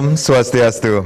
Om Swastiastu.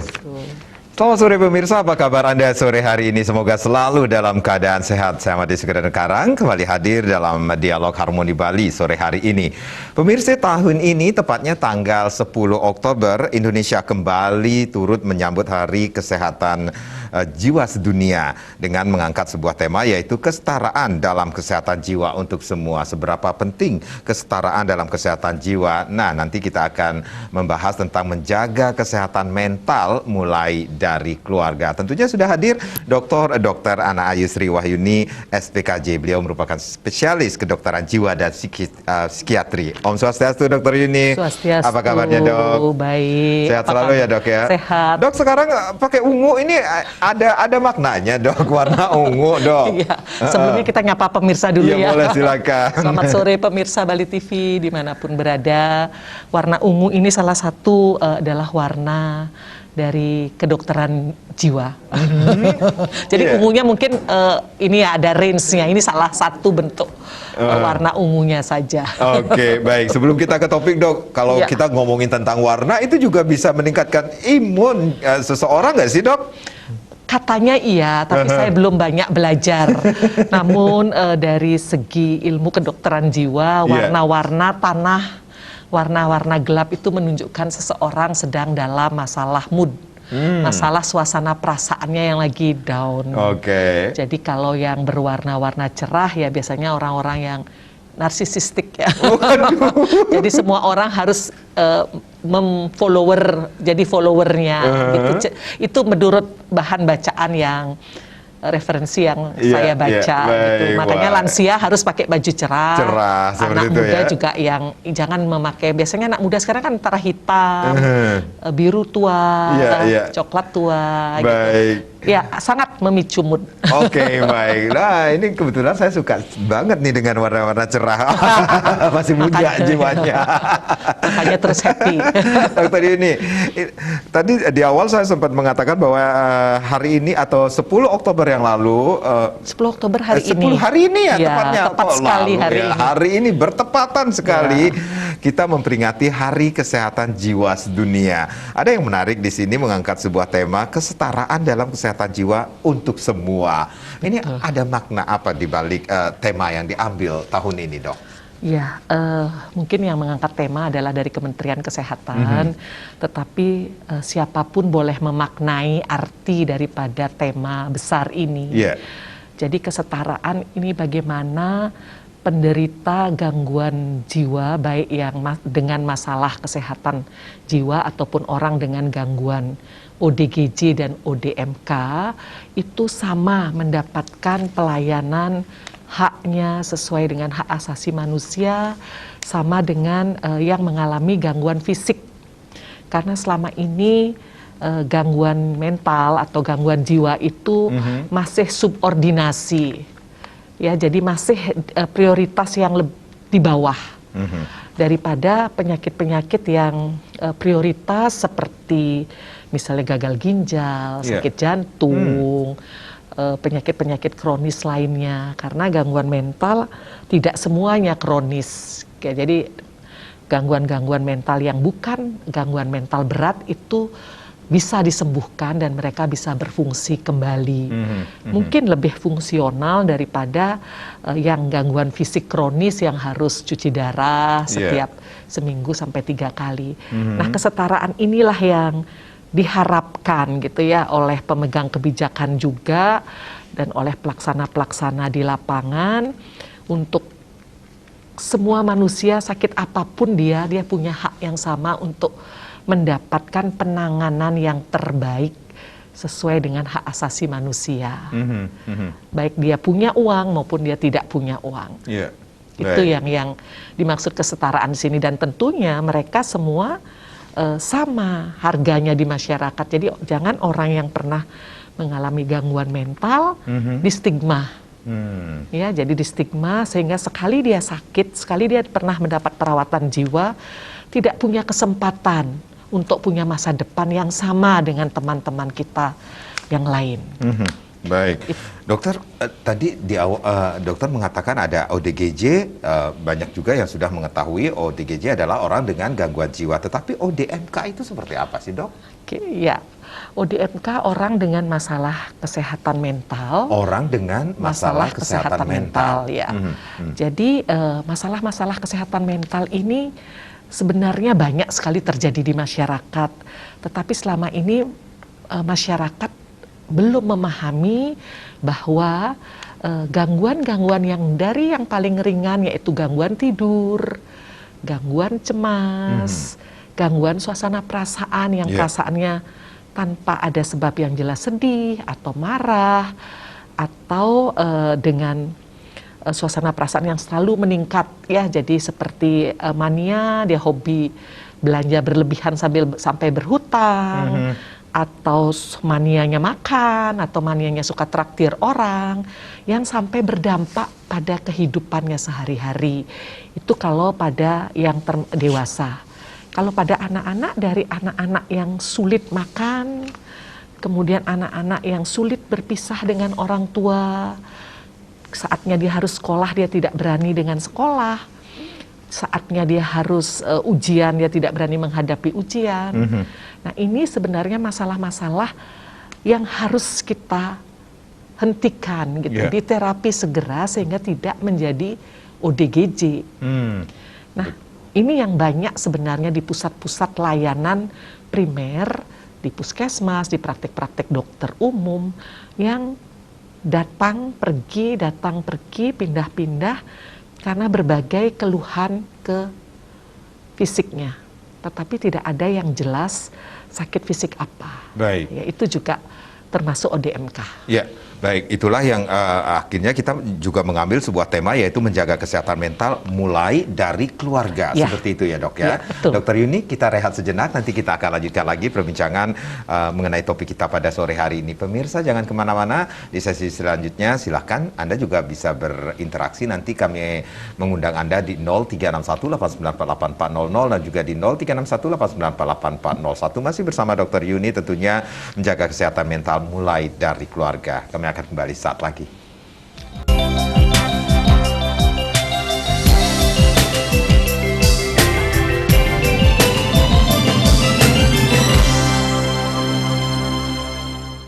Selamat sore pemirsa, apa kabar Anda sore hari ini? Semoga selalu dalam keadaan sehat. Saya Mati Sugandana Karang, kembali hadir dalam Dialog Harmoni Bali sore hari ini. Pemirsa, tahun ini tepatnya tanggal 10 Oktober, Indonesia kembali turut menyambut Hari Kesehatan Jiwa Sedunia dengan mengangkat sebuah tema, yaitu kesetaraan dalam kesehatan jiwa untuk semua. Seberapa penting kesetaraan dalam kesehatan jiwa? Nah, nanti kita akan membahas tentang menjaga kesehatan mental mulai dari keluarga. Tentunya sudah hadir Dr. Ana Ayu Sri Wahyuni, SPKJ. Beliau merupakan spesialis kedokteran jiwa dan psikiatri. Om Swastiastu, Dr. Yuni. Swastiastu. Apa kabarnya, Dok? Baik. Sehat selalu ya, Dok, ya? Sehat. Dok, sekarang pakai ungu ini ada maknanya, Dok, warna ungu, Dok. Iya. Sebelumnya kita nyapa pemirsa dulu ya. Iya, boleh, silakan. Selamat sore pemirsa Bali TV dimanapun berada. Warna ungu ini salah satu adalah warna dari kedokteran jiwa. Jadi ungunya mungkin ini ya ada range-nya. Ini salah satu bentuk warna ungunya saja. Oke, baik. Sebelum kita ke topik, Dok, kalau kita ngomongin tentang warna, itu juga bisa meningkatkan imun seseorang nggak sih, Dok? Katanya iya, tapi saya belum banyak belajar. Namun dari segi ilmu kedokteran jiwa, warna-warna tanah, warna-warna gelap itu menunjukkan seseorang sedang dalam masalah mood, masalah suasana perasaannya yang lagi down. Jadi kalau yang berwarna-warna cerah ya biasanya orang-orang yang narsisistik ya. Jadi semua orang harus jadi followernya. Gitu. Itu menurut bahan bacaan yang referensi yang saya baca gitu. Makanya lansia harus pakai baju cerah. Anak muda juga yang jangan memakai, biasanya anak muda sekarang kan antara hitam, biru tua, coklat tua gitu. Ya, sangat memicu mood. Oke, baik. Nah, ini kebetulan saya suka banget nih dengan warna-warna cerah. Masih muda jiwanya. Makanya terus happy. Dokter ini, tadi di awal saya sempat mengatakan bahwa hari ini atau 10 Oktober yang lalu, 10 Oktober hari 10 ini. hari ini ya, tepatnya. Tepat sekali hari ini. Hari ini bertepatan sekali kita memperingati Hari Kesehatan Jiwa Sedunia. Ada yang menarik di sini mengangkat sebuah tema kesetaraan dalam kesehatan jiwa untuk semua. Ini ada makna apa di balik tema yang diambil tahun ini, Dok? Ya, mungkin yang mengangkat tema adalah dari Kementerian Kesehatan, tetapi siapapun boleh memaknai arti daripada tema besar ini. Jadi kesetaraan ini bagaimana penderita gangguan jiwa, baik yang dengan masalah kesehatan jiwa ataupun orang dengan gangguan ODGJ dan ODMK, itu sama mendapatkan pelayanan haknya sesuai dengan hak asasi manusia, sama dengan yang mengalami gangguan fisik. Karena selama ini gangguan mental atau gangguan jiwa itu masih subordinasi. Ya, jadi masih prioritas yang di bawah daripada penyakit-penyakit yang prioritas seperti misalnya gagal ginjal, sakit jantung, penyakit-penyakit kronis lainnya. Karena gangguan mental tidak semuanya kronis. Jadi gangguan-gangguan mental yang bukan gangguan mental berat itu bisa disembuhkan dan mereka bisa berfungsi kembali. Mungkin lebih fungsional daripada yang gangguan fisik kronis yang harus cuci darah setiap seminggu sampai 3 kali. Nah, kesetaraan inilah yang diharapkan gitu ya oleh pemegang kebijakan juga dan oleh pelaksana-pelaksana di lapangan untuk semua manusia sakit apapun dia punya hak yang sama untuk mendapatkan penanganan yang terbaik sesuai dengan hak asasi manusia. Baik dia punya uang maupun dia tidak punya uang. Itu yang dimaksud kesetaraan di sini, dan tentunya mereka semua sama harganya di masyarakat. Jadi jangan orang yang pernah mengalami gangguan mental distigma. Ya, jadi distigma sehingga sekali dia sakit, sekali dia pernah mendapat perawatan jiwa, tidak punya kesempatan untuk punya masa depan yang sama dengan teman-teman kita yang lain. Baik, dokter tadi di awal dokter mengatakan ada ODGJ, banyak juga yang sudah mengetahui ODGJ adalah orang dengan gangguan jiwa. Tetapi ODMK itu seperti apa sih, dok? Oke, ya. ODMK orang dengan masalah kesehatan mental. Orang dengan masalah kesehatan mental. Ya. Jadi masalah-masalah kesehatan mental ini sebenarnya banyak sekali terjadi di masyarakat. Tetapi selama ini masyarakat belum memahami bahwa gangguan-gangguan yang paling ringan yaitu gangguan tidur, gangguan cemas, gangguan suasana perasaan yang perasaannya tanpa ada sebab yang jelas sedih atau marah, atau dengan suasana perasaan yang selalu meningkat ya, jadi seperti mania, dia hobi belanja berlebihan sampai berhutang, atau manianya makan, atau manianya suka traktir orang, yang sampai berdampak pada kehidupannya sehari-hari. Itu kalau pada yang dewasa. Kalau pada anak-anak, dari anak-anak yang sulit makan, kemudian anak-anak yang sulit berpisah dengan orang tua, saatnya dia harus sekolah, dia tidak berani dengan sekolah, saatnya dia harus ujian, dia tidak berani menghadapi ujian. Nah, ini sebenarnya masalah-masalah yang harus kita hentikan gitu, di terapi segera sehingga tidak menjadi ODGJ. Nah, ini yang banyak sebenarnya di pusat-pusat layanan primer, di puskesmas, di praktik-praktik dokter umum yang datang pergi, pindah-pindah karena berbagai keluhan ke fisiknya. Tetapi tidak ada yang jelas sakit fisik apa. Baik. Ya, itu juga termasuk ODMK. Ya, baik. Itulah yang akhirnya kita juga mengambil sebuah tema, yaitu menjaga kesehatan mental mulai dari keluarga. Ya. Seperti itu ya, dok ya. Betul. Dokter Yuni, kita rehat sejenak. Nanti kita akan lanjutkan lagi perbincangan mengenai topik kita pada sore hari ini. Pemirsa jangan kemana-mana. Di sesi selanjutnya silahkan Anda juga bisa berinteraksi. Nanti kami mengundang Anda di 0361894800 dan juga di 0361894841. Masih bersama Dokter Yuni, tentunya menjaga kesehatan mental mulai dari keluarga. Kami akan kembali saat lagi.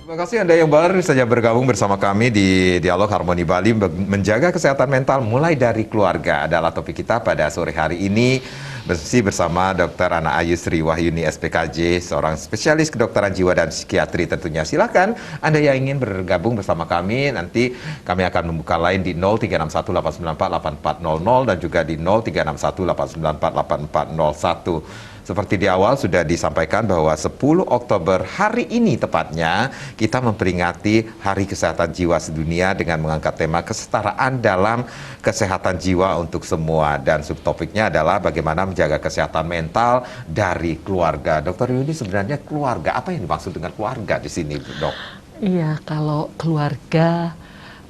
Terima kasih Anda yang baru saja bergabung bersama kami di Dialog Harmoni Bali. Menjaga kesehatan mental mulai dari keluarga adalah topik kita pada sore hari ini. Bersama Dr. Ana Ayu Sri Wahyuni SPKJ, seorang spesialis kedokteran jiwa dan psikiatri tentunya. Silakan Anda yang ingin bergabung bersama kami, nanti kami akan membuka line di 0361894840 dan juga di 0361894841. Seperti di awal sudah disampaikan bahwa 10 Oktober hari ini tepatnya kita memperingati Hari Kesehatan Jiwa Sedunia dengan mengangkat tema kesetaraan dalam kesehatan jiwa untuk semua, dan subtopiknya adalah bagaimana menjaga kesehatan mental dari keluarga. Dokter Yuni, sebenarnya keluarga, apa yang dimaksud dengan keluarga di sini, dok? Iya, kalau keluarga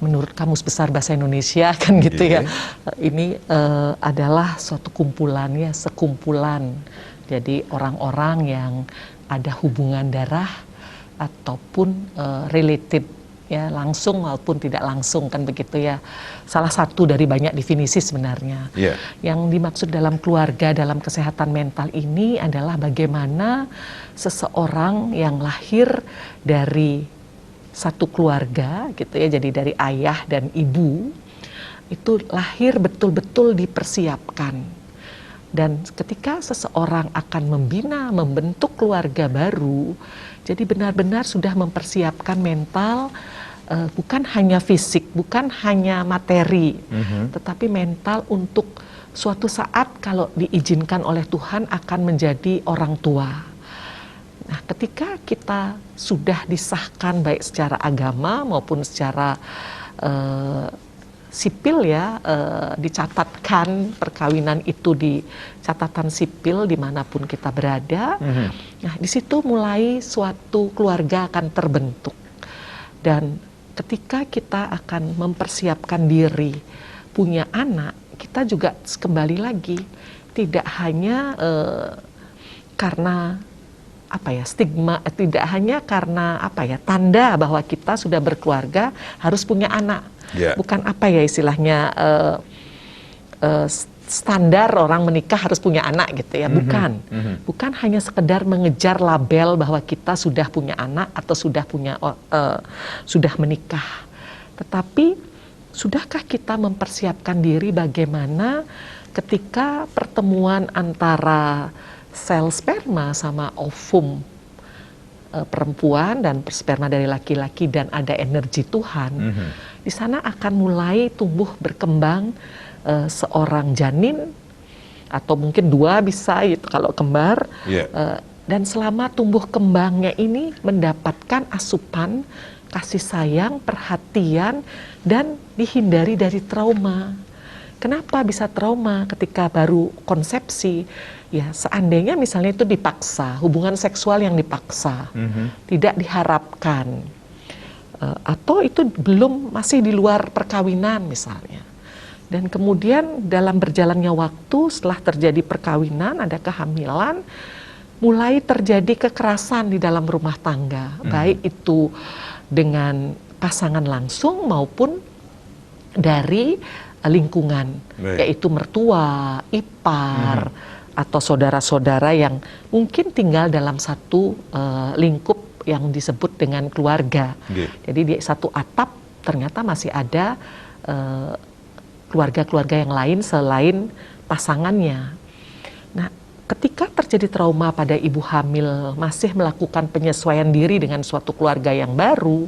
menurut Kamus Besar Bahasa Indonesia kan gitu ya, ini adalah suatu kumpulan ya, sekumpulan. Jadi orang-orang yang ada hubungan darah ataupun related ya, langsung maupun tidak langsung kan begitu ya. Salah satu dari banyak definisi sebenarnya. Yang dimaksud dalam keluarga dalam kesehatan mental ini adalah bagaimana seseorang yang lahir dari satu keluarga gitu ya, jadi dari ayah dan ibu itu lahir betul-betul dipersiapkan. Dan ketika seseorang akan membina, membentuk keluarga baru, jadi benar-benar sudah mempersiapkan mental, bukan hanya fisik, bukan hanya materi, tetapi mental untuk suatu saat kalau diizinkan oleh Tuhan akan menjadi orang tua. Nah, ketika kita sudah disahkan baik secara agama maupun secara sipil ya, dicatatkan perkawinan itu di catatan sipil dimanapun kita berada. Nah, di situ mulai suatu keluarga akan terbentuk. Dan ketika kita akan mempersiapkan diri punya anak, kita juga kembali lagi tidak hanya karena apa ya, stigma, tidak hanya karena apa ya, tanda bahwa kita sudah berkeluarga harus punya anak. Bukan apa ya istilahnya standar orang menikah harus punya anak gitu ya, bukan. Bukan hanya sekedar mengejar label bahwa kita sudah punya anak atau sudah menikah. Tetapi sudahkah kita mempersiapkan diri bagaimana ketika pertemuan antara sel sperma sama ovum perempuan dan sperma dari laki-laki dan ada energi Tuhan, di sana akan mulai tumbuh berkembang seorang janin atau mungkin dua bisa gitu kalau kembar, dan selama tumbuh kembangnya ini mendapatkan asupan kasih sayang, perhatian, dan dihindari dari trauma. Kenapa bisa trauma ketika baru konsepsi? Ya, seandainya misalnya itu dipaksa, hubungan seksual yang dipaksa, tidak diharapkan, atau itu masih di luar perkawinan misalnya. Dan kemudian dalam berjalannya waktu setelah terjadi perkawinan, ada kehamilan, mulai terjadi kekerasan di dalam rumah tangga, baik itu dengan pasangan langsung maupun dari lingkungan, yaitu mertua, ipar, atau saudara-saudara yang mungkin tinggal dalam satu lingkup yang disebut dengan keluarga. Jadi di satu atap ternyata masih ada keluarga-keluarga yang lain selain pasangannya. Nah, ketika terjadi trauma pada ibu hamil masih melakukan penyesuaian diri dengan suatu keluarga yang baru,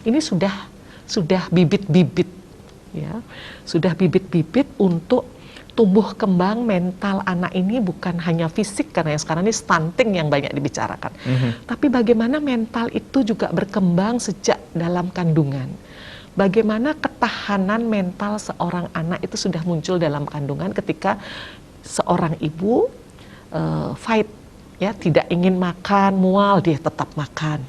ini sudah bibit-bibit, ya, sudah bibit-bibit untuk tumbuh kembang mental anak ini, bukan hanya fisik karena yang sekarang ini stunting yang banyak dibicarakan, tapi bagaimana mental itu juga berkembang sejak dalam kandungan. Bagaimana ketahanan mental seorang anak itu sudah muncul dalam kandungan ketika seorang ibu fight, ya, tidak ingin makan, mual, dia tetap makan.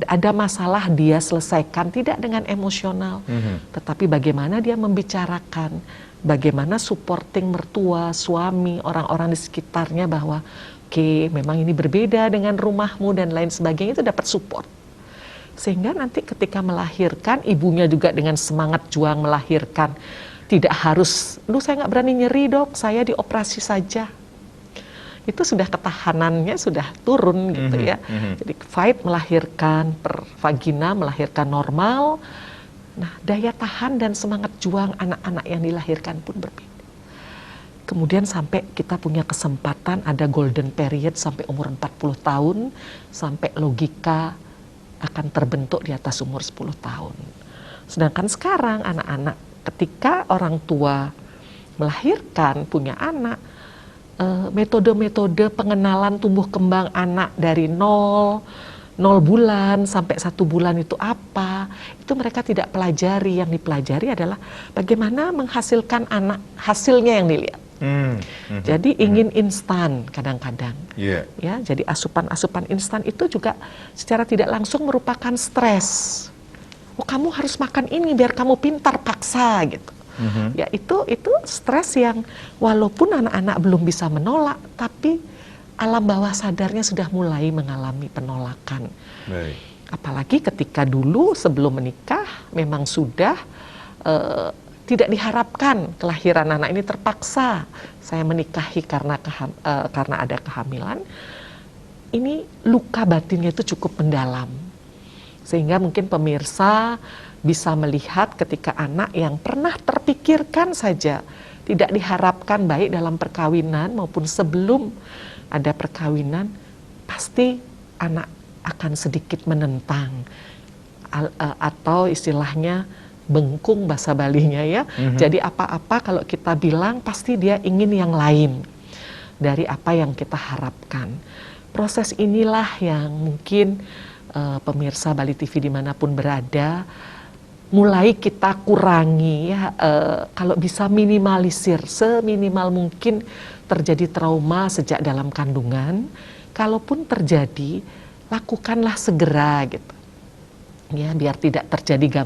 Ada masalah dia selesaikan, tidak dengan emosional, tetapi bagaimana dia membicarakan, bagaimana supporting mertua, suami, orang-orang di sekitarnya bahwa oke, memang ini berbeda dengan rumahmu dan lain sebagainya, itu dapat support. Sehingga nanti ketika melahirkan, ibunya juga dengan semangat juang melahirkan. Tidak harus, saya nggak berani nyeri dok, saya dioperasi saja. Itu sudah ketahanannya sudah turun gitu ya. Jadi fight melahirkan, per vagina melahirkan normal. Nah, daya tahan dan semangat juang anak-anak yang dilahirkan pun berbeda. Kemudian sampai kita punya kesempatan ada golden period sampai umur 40 tahun, sampai logika akan terbentuk di atas umur 10 tahun. Sedangkan sekarang anak-anak ketika orang tua melahirkan, punya anak, metode-metode pengenalan tumbuh kembang anak dari 0 bulan sampai 1 bulan itu apa, itu mereka tidak pelajari. Yang dipelajari adalah bagaimana menghasilkan anak, hasilnya yang dilihat. Jadi ingin instan kadang-kadang, ya. Jadi asupan-asupan instan itu juga secara tidak langsung merupakan stres. Oh, kamu harus makan ini biar kamu pintar, paksa gitu. Ya itu stres yang walaupun anak-anak belum bisa menolak, tapi alam bawah sadarnya sudah mulai mengalami penolakan. Apalagi ketika dulu sebelum menikah memang sudah tidak diharapkan kelahiran anak ini, terpaksa saya menikahi karena ada kehamilan. Ini luka batinnya itu cukup mendalam. Sehingga mungkin pemirsa bisa melihat ketika anak yang pernah terpikirkan saja tidak diharapkan baik dalam perkawinan maupun sebelum ada perkawinan, pasti anak akan sedikit menentang atau istilahnya bengkung bahasa Balinya ya. Jadi apa-apa kalau kita bilang pasti dia ingin yang lain dari apa yang kita harapkan. Proses inilah yang mungkin pemirsa Bali TV dimanapun berada, mulai kita kurangi ya, kalau bisa minimalisir seminimal mungkin terjadi trauma sejak dalam kandungan. Kalaupun terjadi, lakukanlah segera gitu. Ya, biar tidak terjadi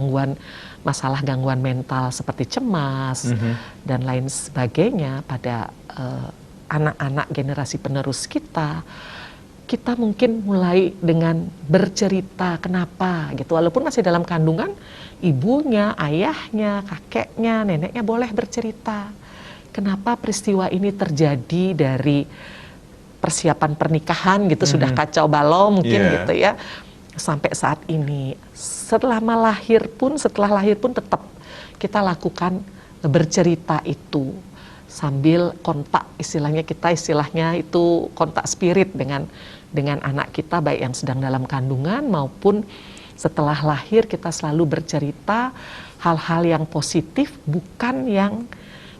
masalah gangguan mental seperti cemas dan lain sebagainya pada anak-anak generasi penerus kita. kita mungkin mulai dengan bercerita kenapa gitu, walaupun masih dalam kandungan, ibunya, ayahnya, kakeknya, neneknya boleh bercerita kenapa peristiwa ini terjadi dari persiapan pernikahan gitu, sudah kacau balau mungkin gitu ya, sampai saat ini. Setelah lahir pun tetap kita lakukan bercerita itu sambil kontak, istilahnya itu kontak spirit dengan anak kita, baik yang sedang dalam kandungan maupun setelah lahir. Kita selalu bercerita hal-hal yang positif, bukan yang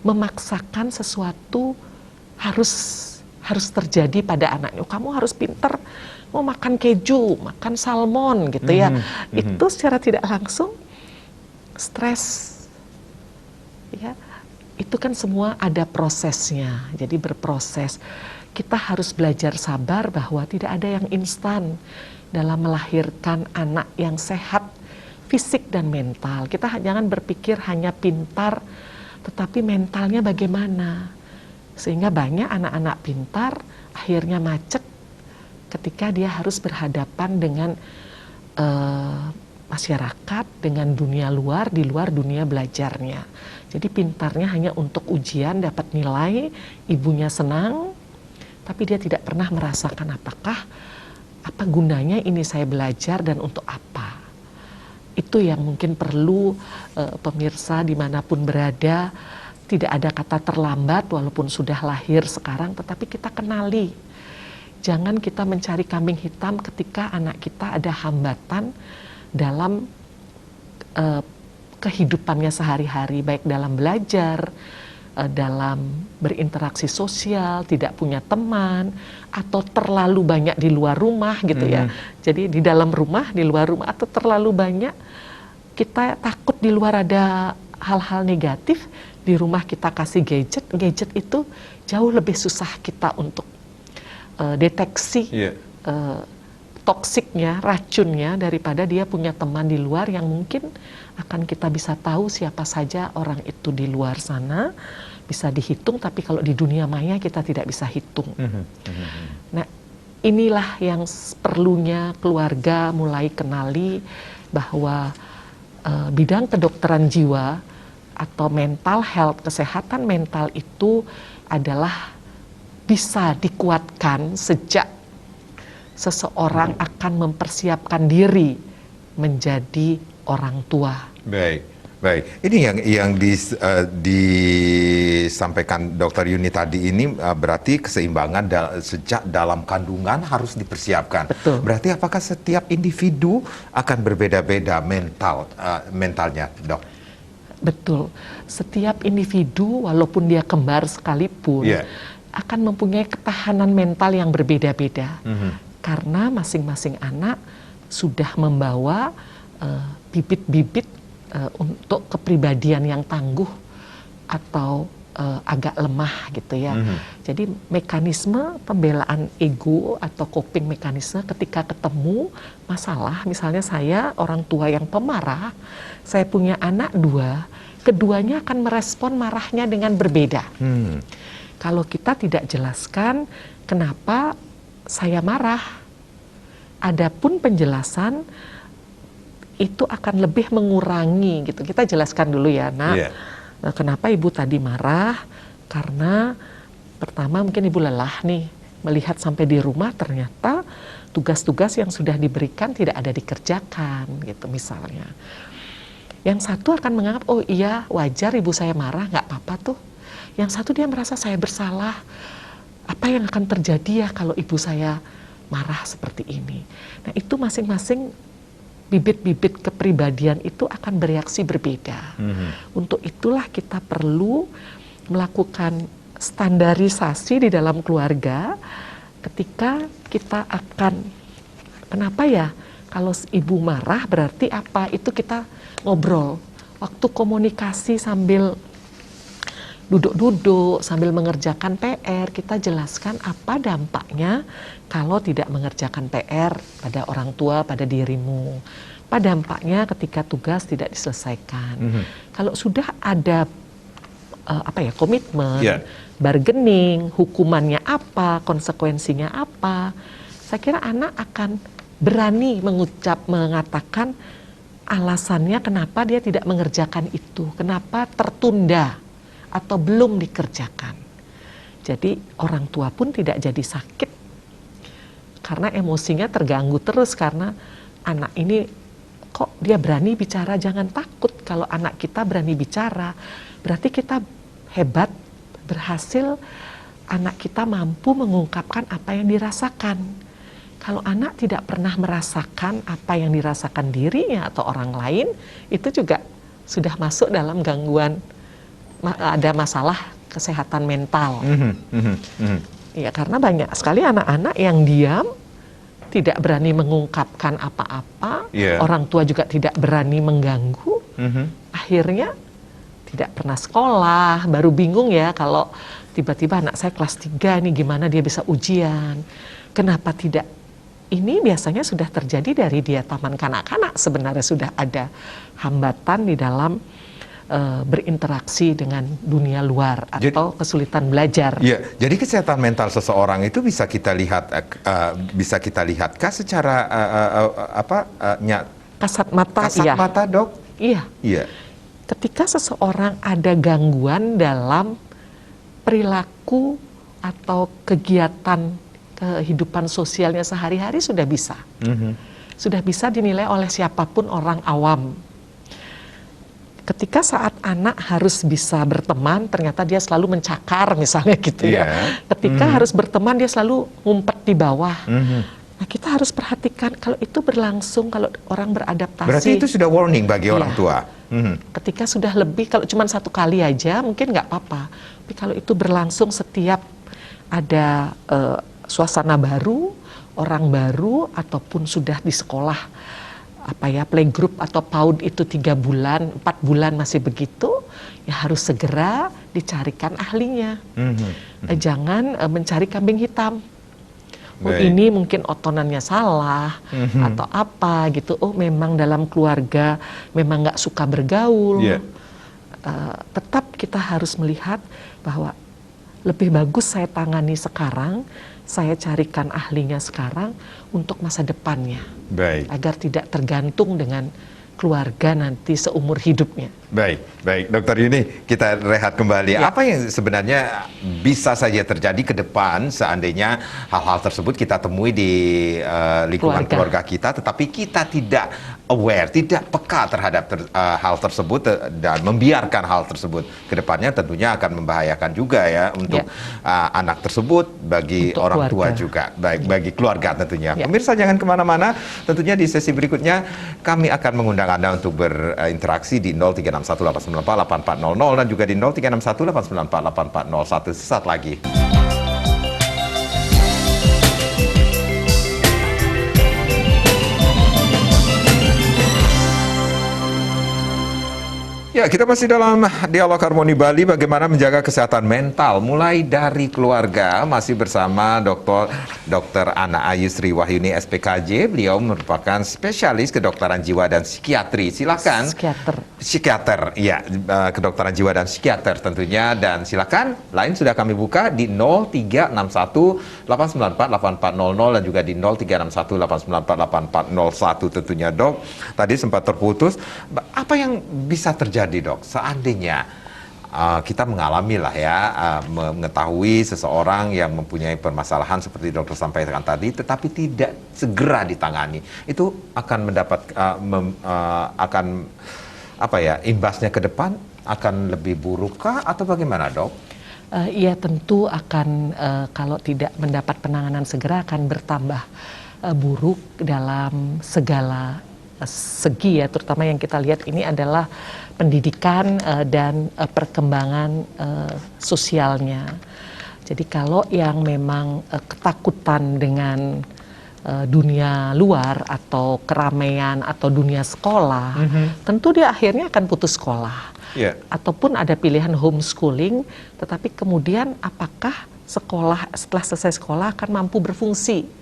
memaksakan sesuatu harus terjadi pada anaknya. Kamu harus pinter mau makan keju, makan salmon gitu ya. Itu secara tidak langsung stres. Ya, itu kan semua ada prosesnya. Jadi berproses. Kita harus belajar sabar bahwa tidak ada yang instan dalam melahirkan anak yang sehat fisik dan mental. Kita jangan berpikir hanya pintar, tetapi mentalnya bagaimana. Sehingga banyak anak-anak pintar akhirnya macet ketika dia harus berhadapan dengan masyarakat, dengan dunia luar, di luar dunia belajarnya. Jadi pintarnya hanya untuk ujian, dapat nilai, ibunya senang, tapi dia tidak pernah merasakan apa gunanya ini saya belajar dan untuk apa. Itu yang mungkin perlu pemirsa dimanapun berada, tidak ada kata terlambat walaupun sudah lahir sekarang, tetapi kita kenali. Jangan kita mencari kambing hitam ketika anak kita ada hambatan dalam kehidupannya sehari-hari, baik dalam belajar, dalam berinteraksi sosial, tidak punya teman, atau terlalu banyak di luar rumah gitu ya. Jadi di dalam rumah, di luar rumah, atau terlalu banyak kita takut di luar ada hal-hal negatif, di rumah kita kasih gadget itu jauh lebih susah kita untuk deteksi toksiknya, racunnya, daripada dia punya teman di luar yang mungkin akan kita bisa tahu siapa saja orang itu di luar sana, bisa dihitung, tapi kalau di dunia maya kita tidak bisa hitung. Nah, inilah yang perlunya keluarga mulai kenali bahwa bidang kedokteran jiwa atau mental health, kesehatan mental itu adalah bisa dikuatkan sejak seseorang akan mempersiapkan diri menjadi orang tua. Baik. Ini yang disampaikan Dr. Yuni tadi ini berarti keseimbangan sejak dalam kandungan harus dipersiapkan. Betul. Berarti apakah setiap individu akan berbeda-beda mentalnya, Dok? Betul. Setiap individu walaupun dia kembar sekalipun akan mempunyai ketahanan mental yang berbeda-beda. Karena masing-masing anak sudah membawa bibit-bibit untuk kepribadian yang tangguh atau agak lemah gitu ya. Jadi mekanisme pembelaan ego atau coping mekanisme ketika ketemu masalah, misalnya saya orang tua yang pemarah, saya punya anak keduanya akan merespon marahnya dengan berbeda. Kalau kita tidak jelaskan kenapa saya marah, adapun penjelasan itu akan lebih mengurangi gitu. Kita jelaskan dulu ya, Nak. Kenapa ibu tadi marah? Karena pertama mungkin ibu lelah nih, melihat sampai di rumah ternyata tugas-tugas yang sudah diberikan tidak ada dikerjakan gitu misalnya. Yang satu akan menganggap, oh iya wajar ibu saya marah, nggak apa-apa tuh. Yang satu dia merasa saya bersalah. Apa yang akan terjadi ya kalau ibu saya marah seperti ini? Nah itu masing-masing bibit-bibit kepribadian itu akan bereaksi berbeda. Untuk itulah kita perlu melakukan standarisasi di dalam keluarga ketika kita akan, kenapa ya kalau ibu marah berarti apa? Itu kita ngobrol. Waktu komunikasi sambil duduk-duduk, sambil mengerjakan PR, kita jelaskan apa dampaknya kalau tidak mengerjakan PR pada orang tua, pada dirimu. Apa dampaknya ketika tugas tidak diselesaikan. Kalau sudah ada komitmen, bargaining, hukumannya apa, konsekuensinya apa, saya kira anak akan berani mengatakan alasannya kenapa dia tidak mengerjakan itu, kenapa tertunda atau belum dikerjakan. Jadi orang tua pun tidak jadi sakit karena emosinya terganggu terus karena anak ini kok dia berani bicara. Jangan takut kalau anak kita berani bicara, berarti kita hebat, berhasil, anak kita mampu mengungkapkan apa yang dirasakan. Kalau anak tidak pernah merasakan apa yang dirasakan dirinya atau orang lain, itu juga sudah masuk dalam gangguan, ada masalah kesehatan mental. Ya, karena banyak sekali anak-anak yang diam, tidak berani mengungkapkan apa-apa, orang tua juga tidak berani mengganggu, akhirnya tidak pernah sekolah, baru bingung ya kalau tiba-tiba anak saya kelas 3 nih gimana dia bisa ujian. Kenapa tidak? Ini biasanya sudah terjadi dari dia taman kanak-kanak, sebenarnya sudah ada hambatan di dalam berinteraksi dengan dunia luar atau kesulitan belajar. Ya, jadi kesehatan mental seseorang itu bisa kita lihat, kah secara kasat mata? Kasat mata, Dok? Iya. Iya. Ketika seseorang ada gangguan dalam perilaku atau kegiatan kehidupan sosialnya sehari-hari sudah bisa. Sudah bisa dinilai oleh siapapun orang awam. Ketika saat anak harus bisa berteman, ternyata dia selalu mencakar misalnya gitu ya. Ketika harus berteman dia selalu ngumpet di bawah. Nah, kita harus perhatikan kalau itu berlangsung, kalau orang beradaptasi. Berarti itu sudah warning bagi orang tua. Ketika sudah lebih, kalau cuma 1 kali aja mungkin nggak apa-apa. Tapi kalau itu berlangsung setiap ada suasana baru, orang baru, ataupun sudah di sekolah, playgroup atau PAUD itu 3 bulan, 4 bulan masih begitu, ya harus segera dicarikan ahlinya. Jangan mencari kambing hitam. Oh, ini mungkin otonannya salah atau apa gitu. Oh, memang dalam keluarga memang nggak suka bergaul. Tetap kita harus melihat bahwa lebih bagus saya tangani sekarang, saya carikan ahlinya sekarang untuk masa depannya. Agar tidak tergantung dengan keluarga nanti seumur hidupnya. Baik, Dokter Yuni, kita rehat kembali. Apa yang sebenarnya bisa saja terjadi ke depan seandainya hal-hal tersebut kita temui di lingkungan keluarga kita, tetapi kita tidak aware, tidak peka terhadap hal tersebut dan membiarkan hal tersebut ke depannya tentunya akan membahayakan juga ya untuk anak tersebut, bagi untuk orang tua juga, bagi keluarga tentunya. Pemirsa jangan kemana-mana, tentunya di sesi berikutnya kami akan mengundang Anda untuk berinteraksi di 0361894800 dan juga di 0361894801 sesaat lagi. Ya, kita masih dalam Dialog Harmoni Bali, bagaimana menjaga kesehatan mental mulai dari keluarga. Masih bersama Dr. Ana Ayu Sri Wahyuni SPKJ. Beliau merupakan spesialis kedokteran jiwa dan psikiatri. Silakan. Psikiater, ya, kedokteran jiwa dan psikiater tentunya. Dan silakan, lain sudah kami buka di 0361894800 dan juga di 0361894801 tentunya, Dok. Tadi sempat terputus. Apa yang bisa terjadi, Dok, seandainya kita mengalami lah ya, mengetahui seseorang yang mempunyai permasalahan seperti dokter sampaikan tadi, tetapi tidak segera ditangani, itu akan mendapat imbasnya ke depan akan lebih burukkah atau bagaimana, Dok? Iya, tentu akan kalau tidak mendapat penanganan segera akan bertambah buruk dalam segala segi ya, terutama yang kita lihat ini adalah pendidikan dan perkembangan sosialnya. Jadi kalau yang memang ketakutan dengan dunia luar atau keramaian atau dunia sekolah, tentu dia akhirnya akan putus sekolah. Ataupun ada pilihan homeschooling, tetapi kemudian apakah sekolah setelah selesai sekolah akan mampu berfungsi?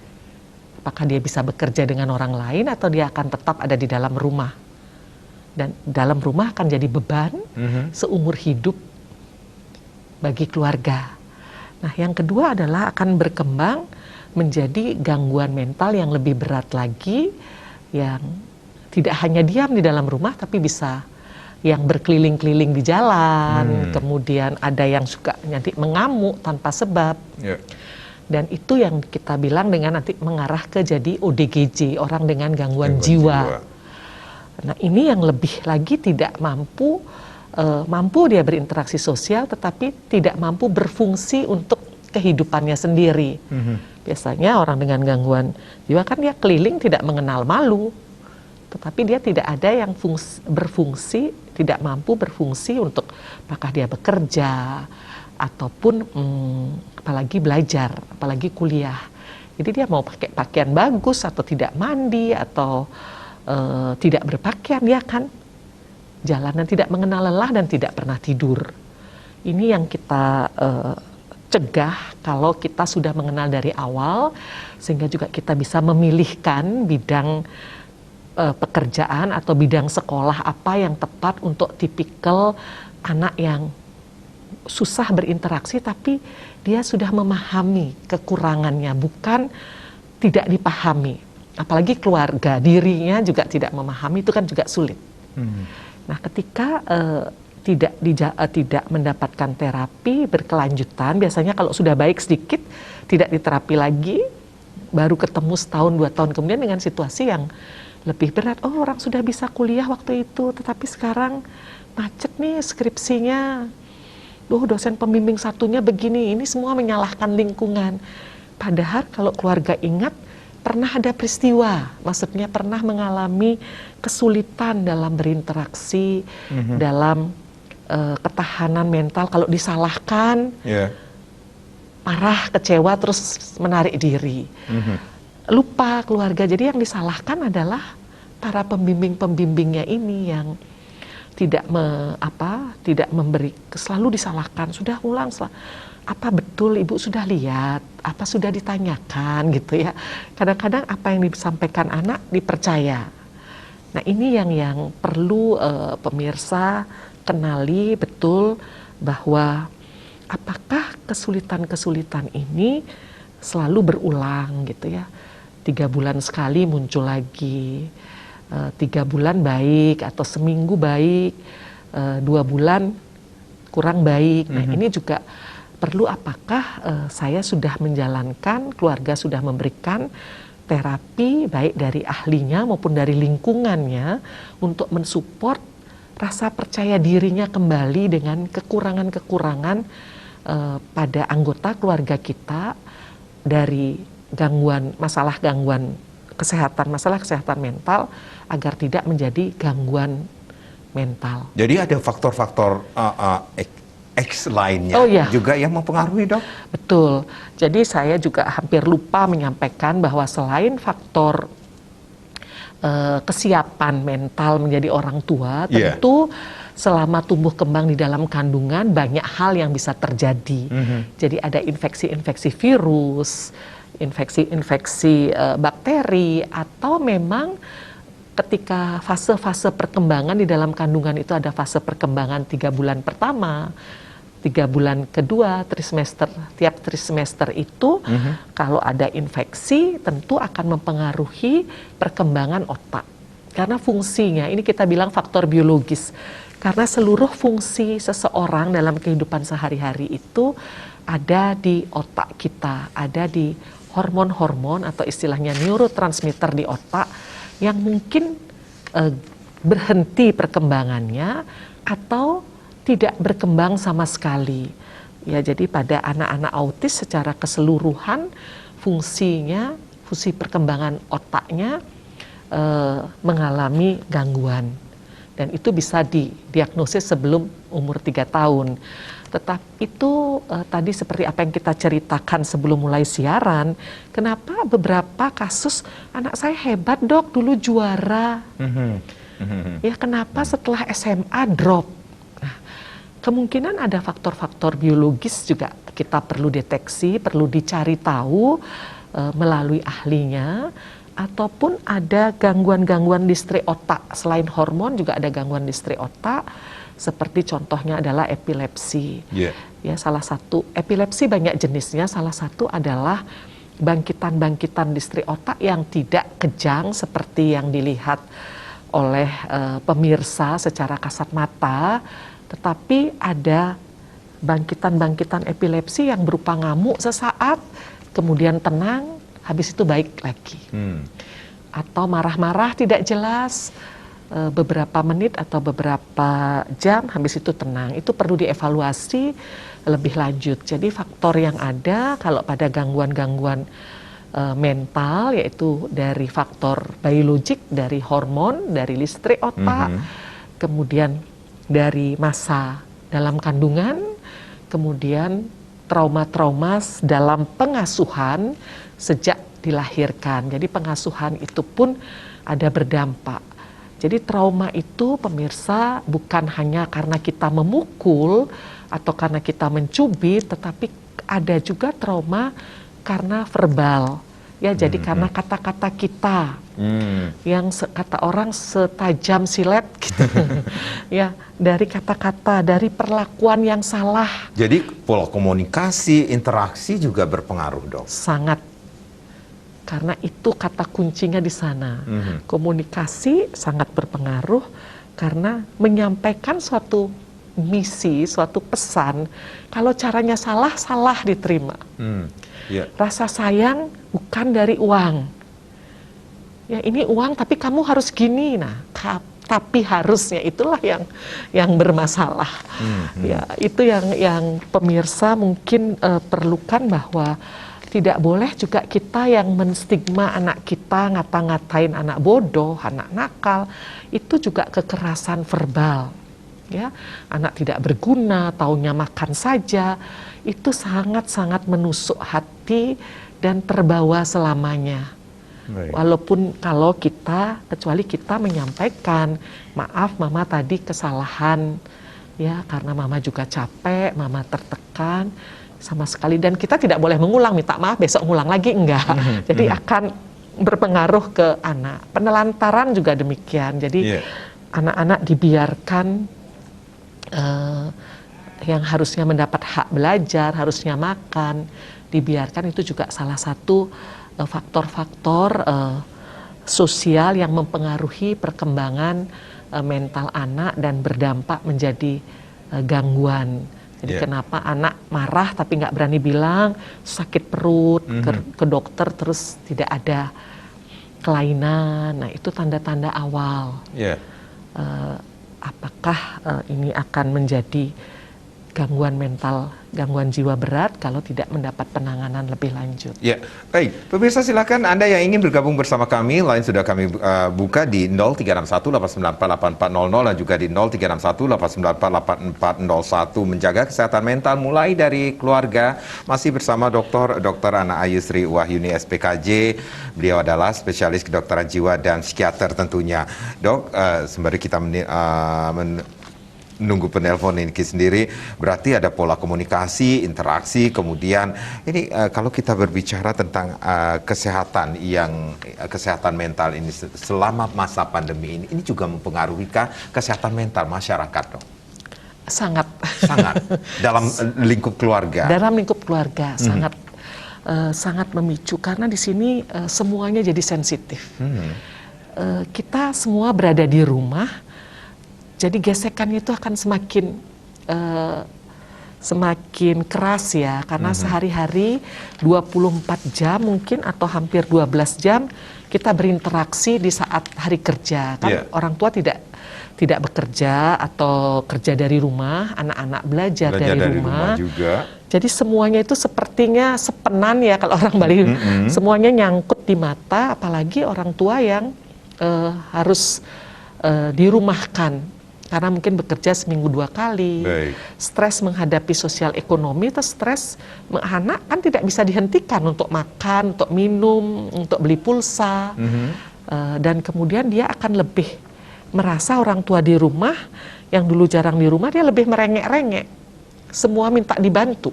Apakah dia bisa bekerja dengan orang lain atau dia akan tetap ada di dalam rumah? Dan dalam rumah akan jadi beban seumur hidup bagi keluarga. Nah, yang kedua adalah akan berkembang menjadi gangguan mental yang lebih berat lagi, yang tidak hanya diam di dalam rumah tapi bisa yang berkeliling-keliling di jalan, kemudian ada yang suka nanti mengamuk tanpa sebab. Dan itu yang kita bilang dengan nanti mengarah ke jadi ODGJ, orang dengan gangguan jiwa. Nah ini yang lebih lagi tidak mampu, mampu dia berinteraksi sosial tetapi tidak mampu berfungsi untuk kehidupannya sendiri. Biasanya orang dengan gangguan jiwa kan dia keliling tidak mengenal malu, tetapi dia tidak ada yang berfungsi, tidak mampu berfungsi untuk apakah dia bekerja, ataupun apalagi belajar, apalagi kuliah. Jadi dia mau pakai pakaian bagus atau tidak mandi atau tidak berpakaian, dia kan jalanan tidak mengenal lelah dan tidak pernah tidur. Ini yang kita cegah kalau kita sudah mengenal dari awal, sehingga juga kita bisa memilihkan bidang pekerjaan atau bidang sekolah apa yang tepat untuk tipikal anak yang susah berinteraksi tapi dia sudah memahami kekurangannya, bukan tidak dipahami. Apalagi keluarga, dirinya juga tidak memahami, itu kan juga sulit. Nah ketika tidak mendapatkan terapi berkelanjutan, biasanya kalau sudah baik sedikit tidak diterapi lagi, baru ketemu setahun 2 tahun kemudian dengan situasi yang lebih berat. Oh, orang sudah bisa kuliah waktu itu, tetapi sekarang macet nih skripsinya. Dosen pembimbing satunya begini, ini semua menyalahkan lingkungan. Padahal kalau keluarga ingat, pernah ada peristiwa, maksudnya pernah mengalami kesulitan dalam berinteraksi, dalam ketahanan mental. Kalau disalahkan, marah, kecewa, terus menarik diri. Lupa keluarga, jadi yang disalahkan adalah para pembimbing-pembimbingnya ini yang tidak memberi, selalu disalahkan. Sudah ulang, apa betul ibu sudah lihat, apa sudah ditanyakan gitu ya. Kadang-kadang apa yang disampaikan anak dipercaya. Nah ini yang perlu pemirsa kenali betul, bahwa apakah kesulitan-kesulitan ini selalu berulang gitu ya. 3 bulan sekali muncul lagi. 3 bulan baik atau seminggu baik, 2 bulan kurang baik. Nah ini juga perlu, apakah saya sudah menjalankan, keluarga sudah memberikan terapi baik dari ahlinya maupun dari lingkungannya untuk mensupport rasa percaya dirinya kembali dengan kekurangan-kekurangan pada anggota keluarga kita dari masalah kesehatan mental, agar tidak menjadi gangguan mental. Jadi ada faktor-faktor X lainnya juga yang mempengaruhi, Dok? Betul. Jadi saya juga hampir lupa menyampaikan bahwa selain faktor kesiapan mental menjadi orang tua, tentu selama tumbuh kembang di dalam kandungan banyak hal yang bisa terjadi. Jadi ada infeksi-infeksi virus, infeksi bakteri, atau memang ketika fase-fase perkembangan di dalam kandungan itu ada fase perkembangan 3 bulan pertama, 3 bulan kedua, tiap trimester itu kalau ada infeksi tentu akan mempengaruhi perkembangan otak. Karena fungsinya, ini kita bilang faktor biologis, karena seluruh fungsi seseorang dalam kehidupan sehari-hari itu ada di otak kita, ada di hormon-hormon atau istilahnya neurotransmitter di otak yang mungkin berhenti perkembangannya atau tidak berkembang sama sekali. Ya, jadi pada anak-anak autis secara keseluruhan fungsi perkembangan otaknya mengalami gangguan, dan itu bisa didiagnosis sebelum umur 3 tahun. Tetapi itu tadi seperti apa yang kita ceritakan sebelum mulai siaran, kenapa beberapa kasus anak saya hebat dok, dulu juara, ya kenapa setelah SMA drop? Nah, kemungkinan ada faktor-faktor biologis juga kita perlu deteksi, perlu dicari tahu melalui ahlinya, ataupun ada gangguan-gangguan distri otak. Selain hormon juga ada gangguan distri otak, seperti contohnya adalah epilepsi. Ya, salah satu epilepsi banyak jenisnya, salah satu adalah bangkitan-bangkitan distrik otak yang tidak kejang seperti yang dilihat oleh pemirsa secara kasat mata, tetapi ada bangkitan-bangkitan epilepsi yang berupa ngamuk sesaat, kemudian tenang, habis itu baik lagi. Atau marah-marah tidak jelas, beberapa menit atau beberapa jam, habis itu tenang. Itu perlu dievaluasi lebih lanjut. Jadi faktor yang ada kalau pada gangguan-gangguan mental, yaitu dari faktor biologik, dari hormon, dari listrik otak, kemudian dari masa dalam kandungan, kemudian trauma-trauma dalam pengasuhan sejak dilahirkan. Jadi pengasuhan itu pun ada berdampak. Jadi trauma itu, pemirsa, bukan hanya karena kita memukul atau karena kita mencubit, tetapi ada juga trauma karena verbal. Ya, jadi karena kata-kata kita yang kata orang setajam silet gitu. Ya, dari kata-kata, dari perlakuan yang salah. Jadi pola komunikasi, interaksi juga berpengaruh, Dok. Sangat. Karena itu kata kuncinya di sana. Komunikasi sangat berpengaruh karena menyampaikan suatu misi, suatu pesan. Kalau caranya salah, salah diterima. Rasa sayang bukan dari uang. Ya, ini uang tapi kamu harus gini. Nah, tapi harusnya itulah yang bermasalah. Ya, itu yang pemirsa mungkin perlukan, bahwa tidak boleh juga kita yang menstigma anak kita, ngata-ngatain anak bodoh, anak nakal. Itu juga kekerasan verbal. Ya, anak tidak berguna, taunya makan saja. Itu sangat-sangat menusuk hati dan terbawa selamanya. Walaupun kalau kita, kecuali kita menyampaikan, maaf mama tadi kesalahan, ya karena mama juga capek, mama tertekan, sama sekali, dan kita tidak boleh mengulang, minta maaf besok ngulang lagi, enggak. Jadi akan berpengaruh ke anak. Penelantaran juga demikian. Jadi anak-anak dibiarkan yang harusnya mendapat hak belajar, harusnya makan, dibiarkan. Itu juga salah satu faktor-faktor sosial yang mempengaruhi perkembangan mental anak dan berdampak menjadi gangguan. Jadi kenapa anak marah tapi nggak berani bilang, sakit perut, ke dokter terus tidak ada kelainan. Nah, itu tanda-tanda awal. Apakah ini akan menjadi gangguan mental, gangguan jiwa berat kalau tidak mendapat penanganan lebih lanjut. Ya, baik. Pemirsa, silakan Anda yang ingin bergabung bersama kami, line sudah kami buka di 0361894800 dan juga di 0361894801. Menjaga kesehatan mental mulai dari keluarga. Masih bersama Dr. Ana Ayu Sri Wahyuni SPKJ. Beliau adalah spesialis kedokteran jiwa dan psikiater tentunya. Dok, sembari kita nunggu penelpon ini sendiri, berarti ada pola komunikasi, interaksi, kemudian ini kalau kita berbicara tentang kesehatan mental ini selama masa pandemi ini juga mempengaruhi kesehatan mental masyarakat, dong? Sangat dalam lingkup keluarga. Dalam lingkup keluarga sangat memicu, karena di sini semuanya jadi sensitif. Kita semua berada di rumah. Jadi gesekannya itu akan semakin keras ya, karena sehari-hari 24 jam mungkin atau hampir 12 jam kita berinteraksi di saat hari kerja. Kan orang tua tidak bekerja atau kerja dari rumah, anak-anak belajar dari rumah juga. Jadi semuanya itu sepertinya sepenan ya kalau orang Bali, semuanya nyangkut di mata, apalagi orang tua yang harus dirumahkan. Karena mungkin bekerja seminggu 2 kali, stres menghadapi sosial ekonomi, atau stres anak kan tidak bisa dihentikan untuk makan, untuk minum, untuk beli pulsa, dan kemudian dia akan lebih merasa orang tua di rumah, yang dulu jarang di rumah, dia lebih merengek-rengek, semua minta dibantu.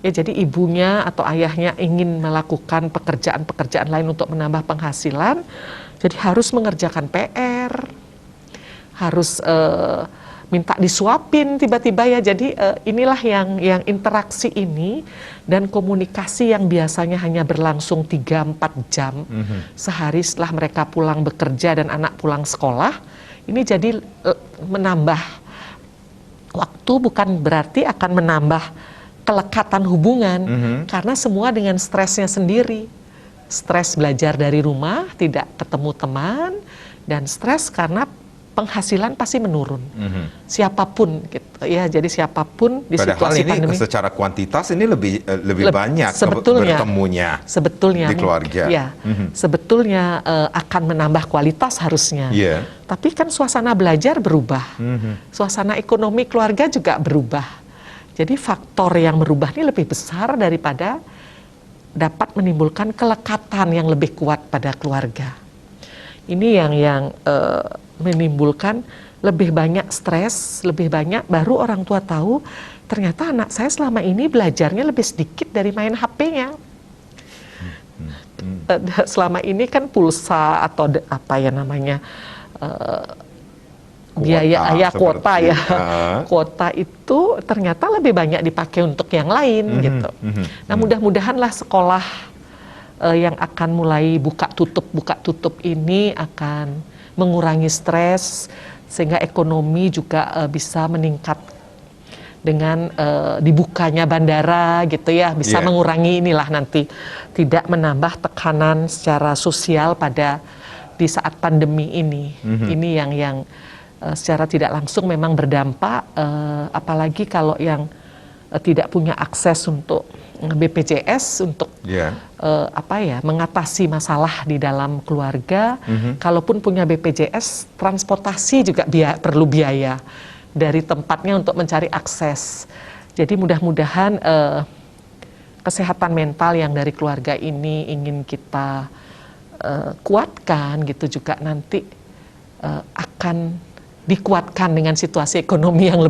Ya, jadi ibunya atau ayahnya ingin melakukan pekerjaan-pekerjaan lain untuk menambah penghasilan, jadi harus mengerjakan PR, harus minta disuapin tiba-tiba ya. Jadi inilah yang interaksi ini dan komunikasi yang biasanya hanya berlangsung 3-4 jam sehari setelah mereka pulang bekerja dan anak pulang sekolah, ini jadi menambah waktu, bukan berarti akan menambah kelekatan hubungan, karena semua dengan stresnya sendiri. Stres belajar dari rumah, tidak ketemu teman, dan stres karena penghasilan pasti menurun. Siapapun gitu ya. Jadi siapapun di Padahal situasi ini pandemi, secara kuantitas ini lebih banyak bertemunya sebetulnya di keluarga. Ya, sebetulnya akan menambah kualitas harusnya. Yeah. Tapi kan suasana belajar berubah. Suasana ekonomi keluarga juga berubah. Jadi faktor yang merubah ini lebih besar daripada dapat menimbulkan kelekatan yang lebih kuat pada keluarga. Ini yang menimbulkan lebih banyak stres, lebih banyak, baru orang tua tahu ternyata anak saya selama ini belajarnya lebih sedikit dari main HP-nya. Selama ini kan pulsa atau apa ya namanya, biaya kuota ya, kuota itu ternyata lebih banyak dipakai untuk yang lain gitu. Nah mudah-mudahanlah sekolah yang akan mulai buka tutup ini akan mengurangi stres sehingga ekonomi juga bisa meningkat dengan dibukanya bandara gitu ya, bisa mengurangi inilah nanti, tidak menambah tekanan secara sosial pada di saat pandemi ini. Ini yang secara tidak langsung memang berdampak, apalagi kalau yang tidak punya akses untuk BPJS untuk mengatasi masalah di dalam keluarga. Kalaupun punya BPJS, transportasi juga perlu biaya dari tempatnya untuk mencari akses. Jadi mudah-mudahan kesehatan mental yang dari keluarga ini ingin kita kuatkan gitu juga nanti akan dikuatkan dengan situasi ekonomi yang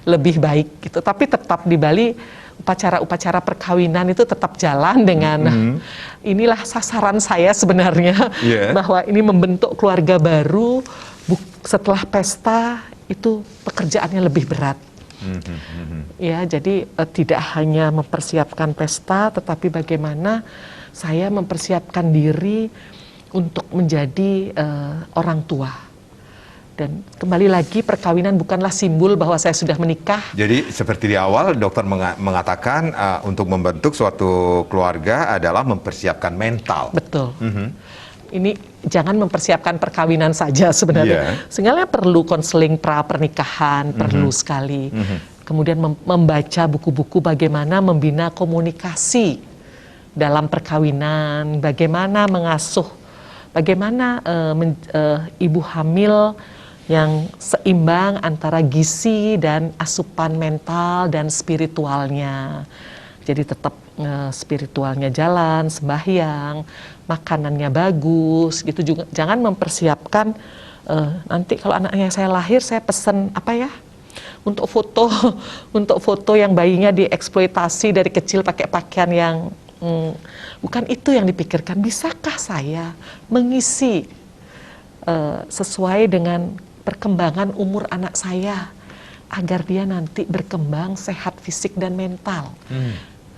lebih baik gitu. Tapi tetap di Bali upacara-upacara perkawinan itu tetap jalan dengan inilah sasaran saya sebenarnya, bahwa ini membentuk keluarga baru setelah pesta itu pekerjaannya lebih berat. Ya, jadi tidak hanya mempersiapkan pesta, tetapi bagaimana saya mempersiapkan diri untuk menjadi orang tua. Dan kembali lagi, perkawinan bukanlah simbol bahwa saya sudah menikah. Jadi seperti di awal dokter mengatakan untuk membentuk suatu keluarga adalah mempersiapkan mental. Betul. Ini jangan mempersiapkan perkawinan saja sebenarnya. Sehingga perlu konseling pra pernikahan, perlu sekali. Kemudian membaca buku-buku bagaimana membina komunikasi dalam perkawinan, bagaimana mengasuh, bagaimana ibu hamil yang seimbang antara gizi dan asupan mental dan spiritualnya. Jadi tetap spiritualnya jalan, sembahyang, makanannya bagus, gitu juga. Jangan mempersiapkan nanti kalau anaknya saya lahir saya pesen untuk foto yang bayinya dieksploitasi dari kecil pakai pakaian yang bukan itu yang dipikirkan. Bisakah saya mengisi sesuai dengan perkembangan umur anak saya agar dia nanti berkembang sehat fisik dan mental.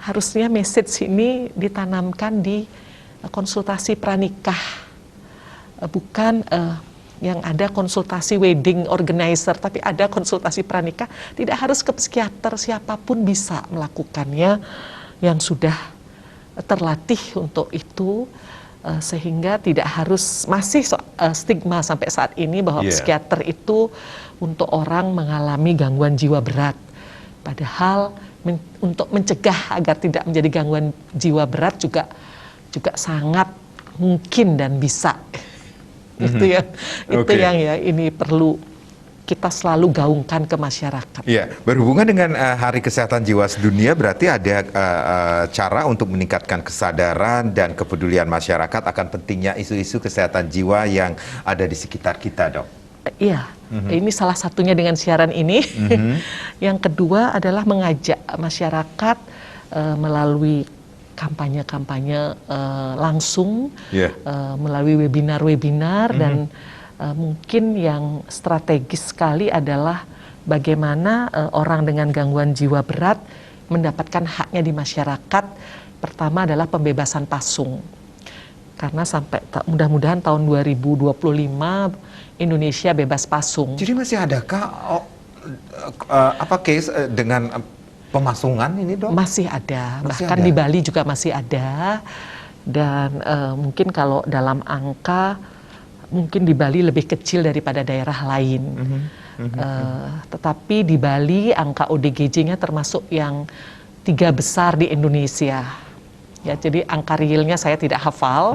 Harusnya message ini ditanamkan di konsultasi pranikah, bukan yang ada konsultasi wedding organizer, tapi ada konsultasi pranikah. Tidak harus ke psikiater, siapapun bisa melakukannya yang sudah terlatih untuk itu. Sehingga tidak harus, masih stigma sampai saat ini bahwa psikiater itu untuk orang mengalami gangguan jiwa berat. Padahal untuk mencegah agar tidak menjadi gangguan jiwa berat juga sangat mungkin dan bisa. Itu yang ini perlu kita selalu gaungkan ke masyarakat. Iya, berhubungan dengan Hari Kesehatan Jiwa Sedunia, berarti ada cara untuk meningkatkan kesadaran dan kepedulian masyarakat akan pentingnya isu-isu kesehatan jiwa yang ada di sekitar kita, Dok. Iya, ini salah satunya dengan siaran ini. Yang kedua adalah mengajak masyarakat melalui kampanye-kampanye langsung, melalui webinar-webinar dan mungkin yang strategis sekali adalah bagaimana orang dengan gangguan jiwa berat mendapatkan haknya di masyarakat. Pertama adalah pembebasan pasung. Karena sampai mudah-mudahan tahun 2025 Indonesia bebas pasung. Jadi masih adakah case dengan pemasungan ini, Dok? Masih ada, bahkan ada. di Bali juga masih ada. Dan mungkin kalau dalam angka, mungkin di Bali lebih kecil daripada daerah lain. Tetapi di Bali angka ODGJ-nya termasuk yang 3 besar di Indonesia. Ya, jadi angka realnya saya tidak hafal,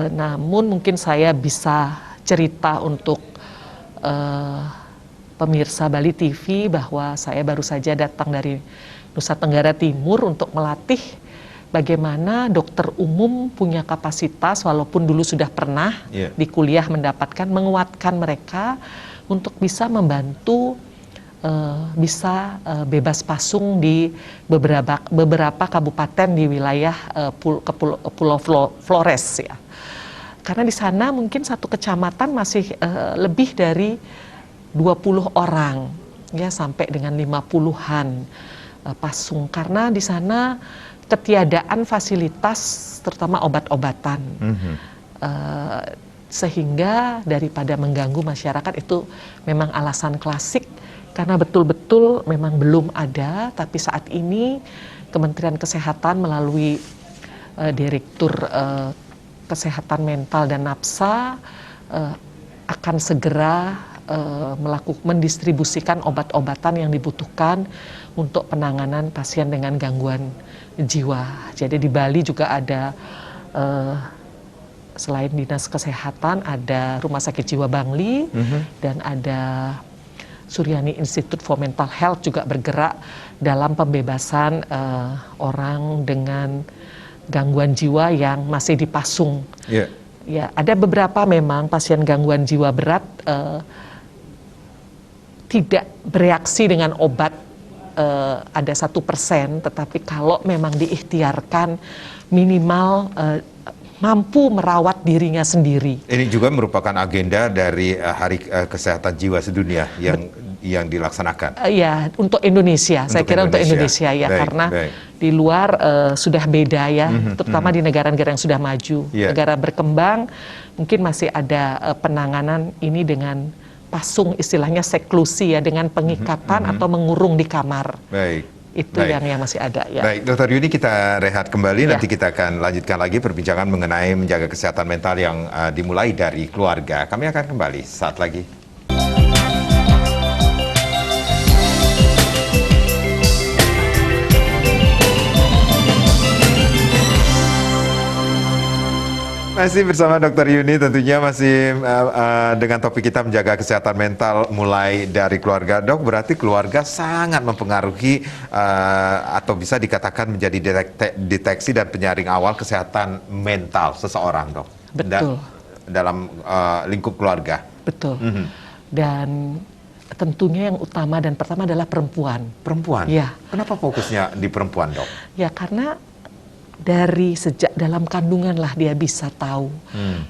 namun mungkin saya bisa cerita untuk pemirsa Bali TV bahwa saya baru saja datang dari Nusa Tenggara Timur untuk melatih bagaimana dokter umum punya kapasitas, walaupun dulu sudah pernah di kuliah mendapatkan, menguatkan mereka untuk bisa membantu bisa bebas pasung di beberapa kabupaten di wilayah Pulau Flores ya. Karena di sana mungkin satu kecamatan masih lebih dari 20 orang ya, sampai dengan 50-an pasung, karena di sana ketiadaan fasilitas terutama obat-obatan. Sehingga daripada mengganggu masyarakat, itu memang alasan klasik. Karena betul-betul memang belum ada, tapi saat ini Kementerian Kesehatan melalui Direktur Kesehatan Mental dan Nafsa akan segera mendistribusikan obat-obatan yang dibutuhkan untuk penanganan pasien dengan gangguan jiwa. Jadi di Bali juga ada, selain Dinas Kesehatan, ada Rumah Sakit Jiwa Bangli, dan ada Suryani Institute for Mental Health juga bergerak dalam pembebasan orang dengan gangguan jiwa yang masih dipasung. Ya, ada beberapa memang pasien gangguan jiwa berat tidak bereaksi dengan obat, ada 1%, tetapi kalau memang diikhtiarkan minimal mampu merawat dirinya sendiri. Ini juga merupakan agenda dari Hari Kesehatan Jiwa Sedunia yang dilaksanakan. Ya, untuk Indonesia. Saya kira untuk Indonesia ya, karena di luar sudah beda ya, terutama di negara-negara yang sudah maju. Negara berkembang mungkin masih ada penanganan ini dengan pasung, istilahnya seklusi ya, dengan pengikatan atau mengurung di kamar. Itu yang masih ada ya. Baik, Dr. Yuni, kita rehat kembali. Nanti kita akan lanjutkan lagi perbincangan mengenai menjaga kesehatan mental yang dimulai dari keluarga. Kami akan kembali saat lagi. Masih bersama Dr. Yuni, tentunya masih dengan topik kita menjaga kesehatan mental mulai dari keluarga. Dok, berarti keluarga sangat mempengaruhi atau bisa dikatakan menjadi deteksi dan penyaring awal kesehatan mental seseorang, Dok. Betul. Dalam lingkup keluarga. Betul. Dan tentunya yang utama dan pertama adalah perempuan. Perempuan? Ya. Kenapa fokusnya di perempuan, Dok? Ya, karena dari sejak dalam kandungan lah dia bisa tahu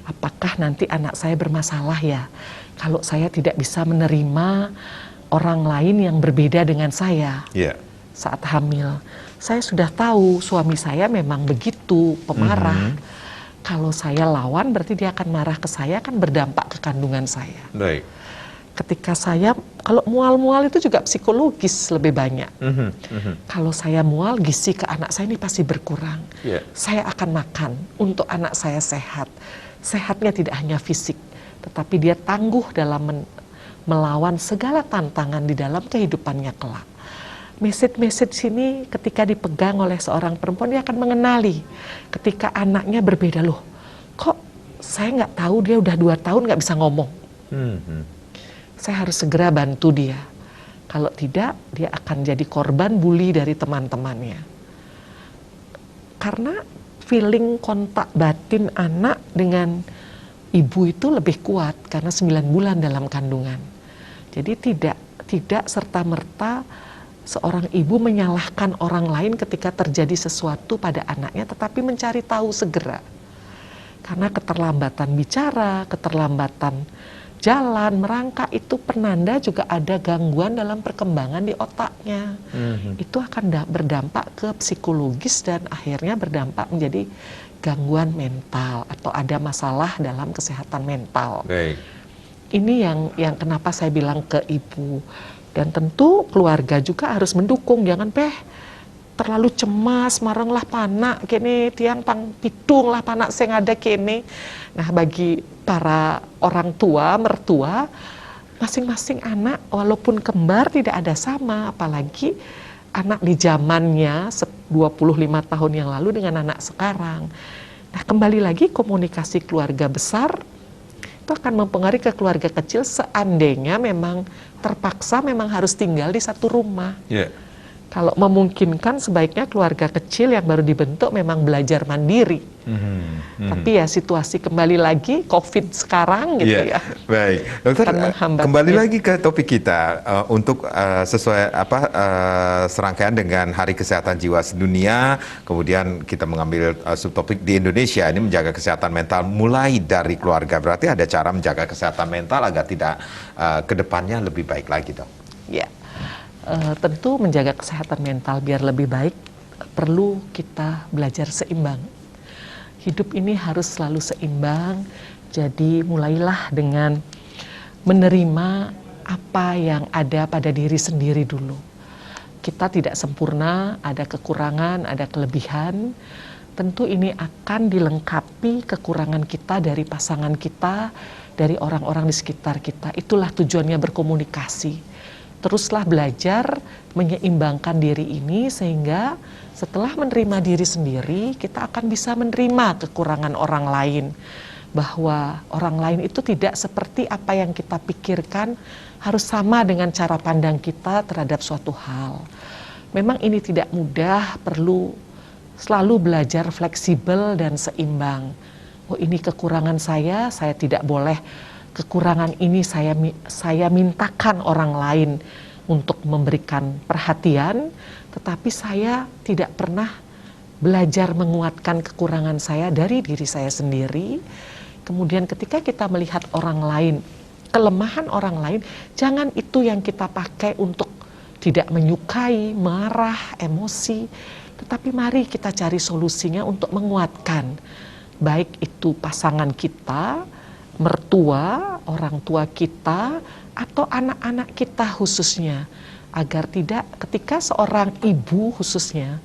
apakah nanti anak saya bermasalah ya, kalau saya tidak bisa menerima orang lain yang berbeda dengan saya saat hamil. Saya sudah tahu suami saya memang begitu, pemarah. Kalau saya lawan berarti dia akan marah ke saya, akan berdampak ke kandungan saya. Ketika saya, kalau mual-mual itu juga psikologis lebih banyak. Kalau saya mual, gizi ke anak saya ini pasti berkurang. Saya akan makan untuk anak saya sehat. Sehatnya tidak hanya fisik, tetapi dia tangguh dalam melawan segala tantangan di dalam kehidupannya kelak. Message ini ketika dipegang oleh seorang perempuan, dia akan mengenali ketika anaknya berbeda. Loh, kok saya nggak tahu dia udah 2 tahun nggak bisa ngomong. Saya harus segera bantu dia. Kalau tidak, dia akan jadi korban bully dari teman-temannya. Karena feeling kontak batin anak dengan ibu itu lebih kuat karena 9 bulan dalam kandungan. Jadi tidak serta-merta seorang ibu menyalahkan orang lain ketika terjadi sesuatu pada anaknya, tetapi mencari tahu segera. Karena keterlambatan bicara, keterlambatan jalan, merangkak, itu penanda juga ada gangguan dalam perkembangan di otaknya. Itu akan berdampak ke psikologis dan akhirnya berdampak menjadi gangguan mental atau ada masalah dalam kesehatan mental. Ini yang kenapa saya bilang ke ibu. Dan tentu keluarga juga harus mendukung, jangan terlalu cemas, marang lah panak kene tiang pang pitung lah panak sing ada kene. Nah, bagi para orang tua, mertua, masing-masing anak walaupun kembar tidak ada sama, apalagi anak di zamannya 25 tahun yang lalu dengan anak sekarang. Nah, kembali lagi komunikasi keluarga besar itu akan mempengaruhi ke keluarga kecil seandainya memang terpaksa memang harus tinggal di satu rumah. Kalau memungkinkan sebaiknya keluarga kecil yang baru dibentuk memang belajar mandiri. Tapi ya situasi kembali lagi COVID sekarang gitu ya. Baik, dokter, kembali lagi ke topik kita untuk sesuai serangkaian dengan Hari Kesehatan Jiwa Sedunia. Kemudian kita mengambil subtopik di Indonesia ini menjaga kesehatan mental mulai dari keluarga. Berarti ada cara menjaga kesehatan mental agar tidak kedepannya lebih baik lagi, dok. Ya. Tentu menjaga kesehatan mental biar lebih baik perlu kita belajar seimbang. Hidup ini harus selalu seimbang, jadi mulailah dengan menerima apa yang ada pada diri sendiri dulu. Kita tidak sempurna, ada kekurangan, ada kelebihan. Tentu ini akan dilengkapi kekurangan kita dari pasangan kita, dari orang-orang di sekitar kita. Itulah tujuannya berkomunikasi. Teruslah belajar menyeimbangkan diri ini sehingga setelah menerima diri sendiri kita akan bisa menerima kekurangan orang lain, bahwa orang lain itu tidak seperti apa yang kita pikirkan, harus sama dengan cara pandang kita terhadap suatu hal. Memang ini tidak mudah, perlu selalu belajar fleksibel dan seimbang. Oh, ini kekurangan saya tidak boleh kekurangan ini saya mintakan orang lain untuk memberikan perhatian, tetapi saya tidak pernah belajar menguatkan kekurangan saya dari diri saya sendiri. Kemudian ketika kita melihat orang lain, kelemahan orang lain, jangan itu yang kita pakai untuk tidak menyukai, marah, emosi, tetapi mari kita cari solusinya untuk menguatkan, baik itu pasangan kita, mertua, orang tua kita, atau anak-anak kita khususnya, agar tidak ketika seorang ibu khususnya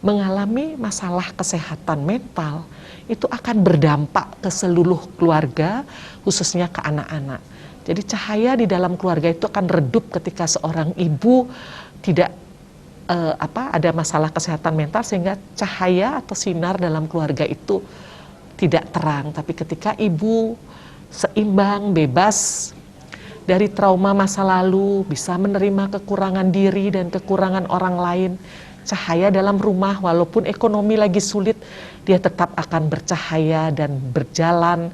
mengalami masalah kesehatan mental, itu akan berdampak ke seluruh keluarga, khususnya ke anak-anak. Jadi cahaya di dalam keluarga itu akan redup ketika seorang ibu tidak ada masalah kesehatan mental, sehingga cahaya atau sinar dalam keluarga itu tidak terang. Tapi ketika ibu seimbang, bebas dari trauma masa lalu, bisa menerima kekurangan diri dan kekurangan orang lain, cahaya dalam rumah walaupun ekonomi lagi sulit, dia tetap akan bercahaya dan berjalan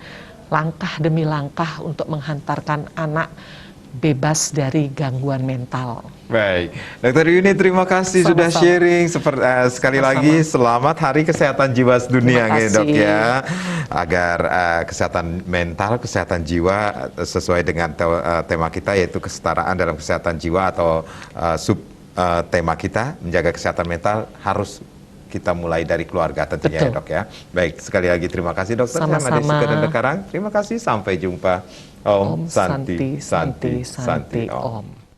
langkah demi langkah untuk menghantarkan anak bebas dari gangguan mental. Baik, Dr. Yuni, terima kasih sudah sharing. Sekali lagi selamat Hari Kesehatan Jiwa Sedunia, dok ya. Agar kesehatan mental, kesehatan jiwa sesuai dengan tema kita, yaitu kesetaraan dalam kesehatan jiwa, atau tema kita menjaga kesehatan mental harus kita mulai dari keluarga tentunya. Betul. Ya, dok ya. Baik, sekali lagi terima kasih dokter. Sama-sama. Terima kasih, sampai jumpa. Om Santi, Santi, Santi, Santi, Om.